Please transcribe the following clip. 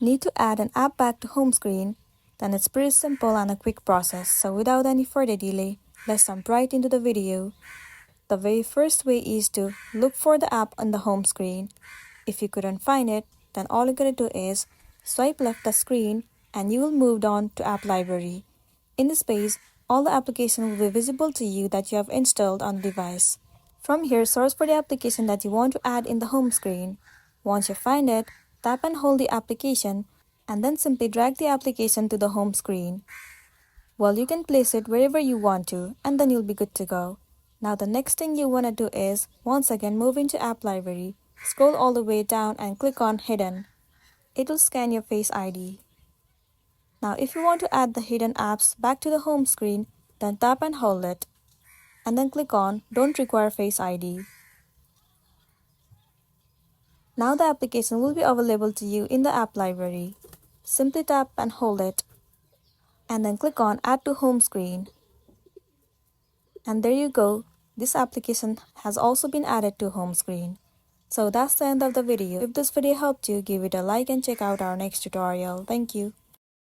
Need to add an app back to home screen? Then it's pretty simple and a quick process, so without any further delay, let's jump right into the video. The very first way is to look for the app on the home screen. If you couldn't find it, then all you're gonna do is swipe left the screen and you will move on to App Library. In this page, all the applications will be visible to you that you have installed on the device. From here, search for the application that you want to add in the home screen. Once you find it, tap and hold the application and then simply drag the application to the home screen. Well, you can place it wherever you want to and then you'll be good to go. Now the next thing you want to do is, once again move into App Library, scroll all the way down and click on Hidden. It will scan your Face ID. Now if you want to add the hidden apps back to the home screen, then tap and hold it. And then click on Don't Require Face ID. Now the application will be available to you in the App Library. Simply tap and hold it. And then click on Add to Home Screen. And there you go, this application has also been added to home screen. So that's the end of the video. If this video helped you, give it a like and check out our next tutorial. Thank you.